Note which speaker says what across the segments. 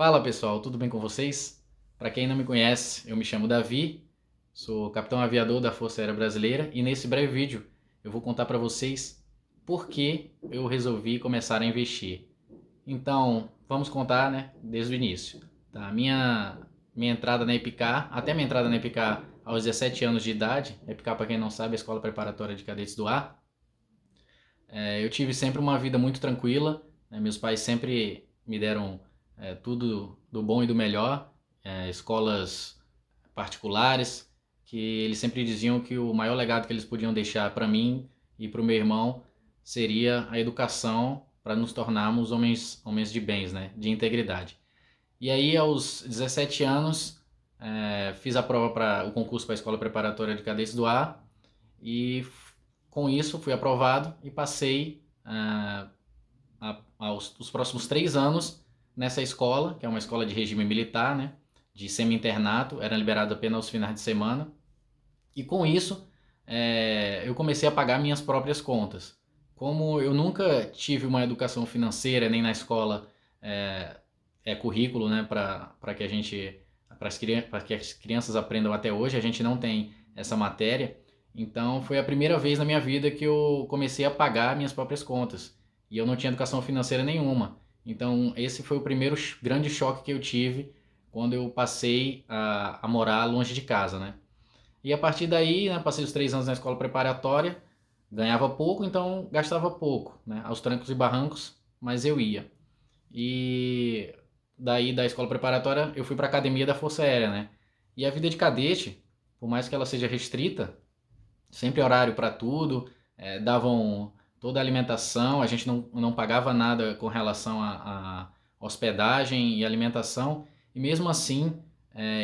Speaker 1: Fala pessoal, tudo bem com vocês? Para quem não me conhece, eu me chamo Davi, sou capitão aviador da Força Aérea Brasileira e nesse breve vídeo eu vou contar para vocês por que eu resolvi começar a investir. Então, vamos contar, né, desde o início. Tá? Minha entrada na EPICAR, até minha entrada na EPICAR aos 17 anos de idade, EPICAR, para quem não sabe, é a Escola Preparatória de Cadetes do Ar, eu tive sempre uma vida muito tranquila, né? Meus pais sempre me deram tudo do bom e do melhor, escolas particulares, que eles sempre diziam que o maior legado que eles podiam deixar para mim e para o meu irmão seria a educação para nos tornarmos homens de bens, né? De integridade. E aí, aos 17 anos, fiz a prova para o concurso para a Escola Preparatória de Cadetes do Ar e com isso fui aprovado e passei os próximos 3 anos nessa escola, que é uma escola de regime militar, né, de semi-internato, era liberado apenas aos finais de semana. E com isso eu comecei a pagar minhas próprias contas. Como eu nunca tive uma educação financeira, nem na escola currículo, né, para que a gente para que as crianças aprendam até hoje, a gente não tem essa matéria. Então foi a primeira vez na minha vida que eu comecei a pagar minhas próprias contas. E eu não tinha educação financeira nenhuma. Então esse foi o primeiro grande choque que eu tive quando eu passei a morar longe de casa, né? E a partir daí, né, passei os 3 anos na escola preparatória, ganhava pouco, então gastava pouco, né? Aos trancos e barrancos, mas eu ia. E daí da escola preparatória eu fui para a academia da Força Aérea, né? E a vida de cadete, por mais que ela seja restrita, sempre horário para tudo, davam toda a alimentação, a gente não pagava nada com relação a hospedagem e alimentação, e mesmo assim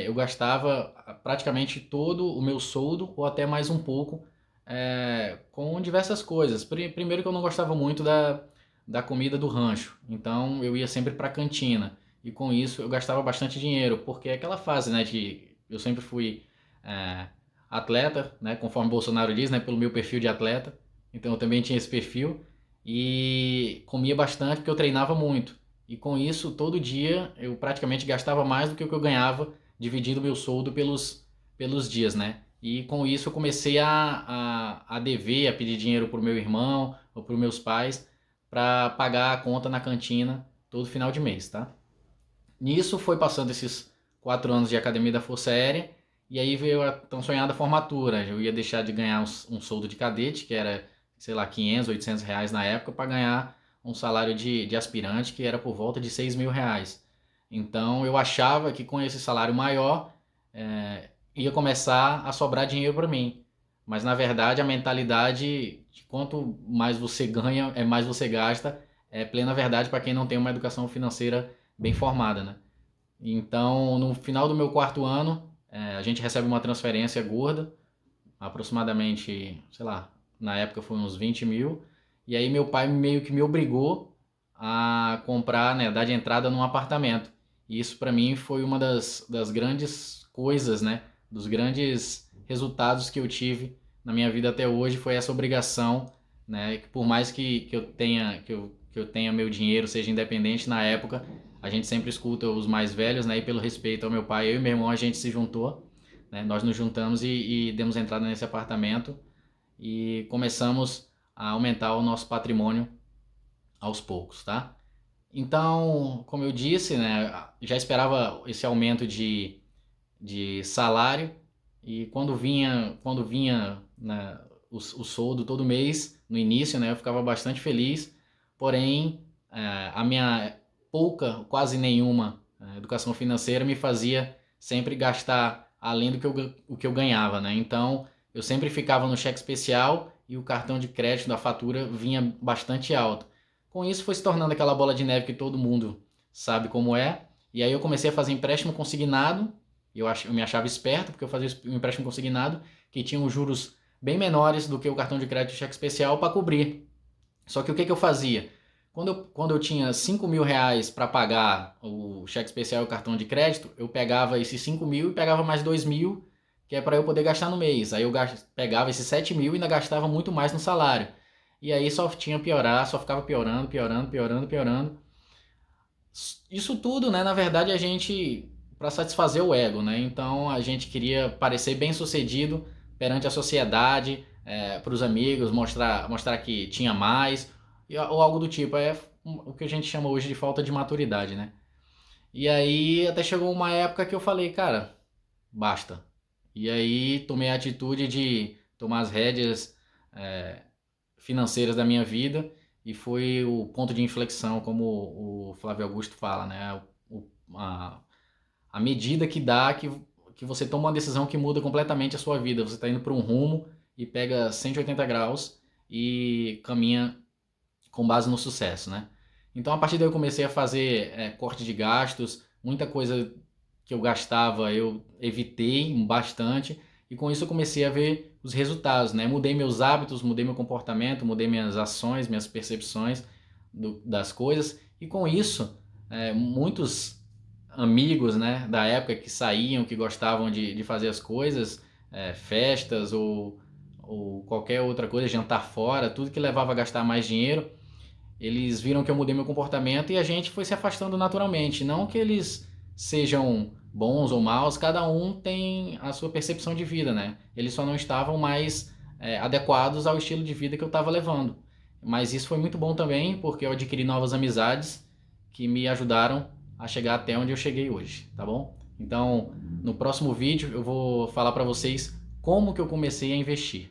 Speaker 1: eu gastava praticamente todo o meu soldo, ou até mais um pouco, com diversas coisas. Primeiro que eu não gostava muito da comida do rancho, então eu ia sempre para a cantina, e com isso eu gastava bastante dinheiro, porque é aquela fase, né, de eu sempre fui é, atleta, né, conforme Bolsonaro diz, né, pelo meu perfil de atleta. Então eu também tinha esse perfil e comia bastante porque eu treinava muito. E com isso, todo dia eu praticamente gastava mais do que o que eu ganhava dividindo o meu soldo pelos dias, né? E com isso eu comecei a dever, a pedir dinheiro para o meu irmão ou para os meus pais para pagar a conta na cantina todo final de mês, tá? Nisso foi passando esses 4 anos de academia da Força Aérea e aí veio a tão sonhada formatura. Eu ia deixar de ganhar um soldo de cadete, que era, sei lá, 500, 800 reais na época, para ganhar um salário de aspirante, que era por volta de 6 mil reais. Então eu achava que com esse salário maior ia começar a sobrar dinheiro para mim. Mas na verdade a mentalidade de quanto mais você ganha, mais você gasta, é plena verdade para quem não tem uma educação financeira bem formada, né? Então, no final do meu quarto ano, a gente recebe uma transferência gorda, aproximadamente, sei lá, na época foi uns 20 mil, e aí meu pai meio que me obrigou a comprar, né, dar de entrada num apartamento. E isso para mim foi uma das grandes coisas, né, dos grandes resultados que eu tive na minha vida até hoje, foi essa obrigação, né, que por mais que eu tenha meu dinheiro, seja independente na época, a gente sempre escuta os mais velhos, né, e pelo respeito ao meu pai, eu e meu irmão, a gente se juntou, né, nós nos juntamos e demos entrada nesse apartamento e começamos a aumentar o nosso patrimônio aos poucos, tá? Então, como eu disse, né, já esperava esse aumento de salário e quando vinha né, o soldo todo mês, no início, né, eu ficava bastante feliz, porém a minha pouca, quase nenhuma educação financeira me fazia sempre gastar além do que eu ganhava, né? Então eu sempre ficava no cheque especial e o cartão de crédito da fatura vinha bastante alto. Com isso foi se tornando aquela bola de neve que todo mundo sabe como é. E aí eu comecei a fazer empréstimo consignado. Eu me achava esperto porque eu fazia um empréstimo consignado que tinha os juros bem menores do que o cartão de crédito e cheque especial para cobrir. Só que o que eu fazia? Quando eu tinha 5 mil reais para pagar o cheque especial e o cartão de crédito, eu pegava esses 5 mil e pegava mais 2 mil, que é para eu poder gastar no mês. Aí eu pegava esses 7 mil e ainda gastava muito mais no salário. E aí só tinha piorar, só ficava piorando, piorando, piorando, piorando. Isso tudo, né, na verdade, a gente para satisfazer o ego, né? Então a gente queria parecer bem-sucedido perante a sociedade, para os amigos, mostrar que tinha mais, ou algo do tipo. É o que a gente chama hoje de falta de maturidade, né? E aí até chegou uma época que eu falei, cara, basta. E aí tomei a atitude de tomar as rédeas é, financeiras da minha vida e foi o ponto de inflexão, como o Flávio Augusto fala, né? A medida que dá que você toma uma decisão que muda completamente a sua vida. Você está indo para um rumo e pega 180 graus e caminha com base no sucesso, né? Então a partir daí eu comecei a fazer corte de gastos, muita coisa que eu gastava eu evitei bastante e com isso eu comecei a ver os resultados, né? Mudei meus hábitos, mudei meu comportamento, mudei minhas ações, minhas percepções das coisas e com isso muitos amigos, né, da época que saíam, que gostavam de fazer as coisas, festas ou qualquer outra coisa, jantar fora, tudo que levava a gastar mais dinheiro, eles viram que eu mudei meu comportamento e a gente foi se afastando naturalmente. Não que eles sejam bons ou maus, cada um tem a sua percepção de vida, né? Eles só não estavam mais adequados ao estilo de vida que eu estava levando. Mas isso foi muito bom também, porque eu adquiri novas amizades que me ajudaram a chegar até onde eu cheguei hoje, tá bom? Então, no próximo vídeo eu vou falar para vocês como que eu comecei a investir.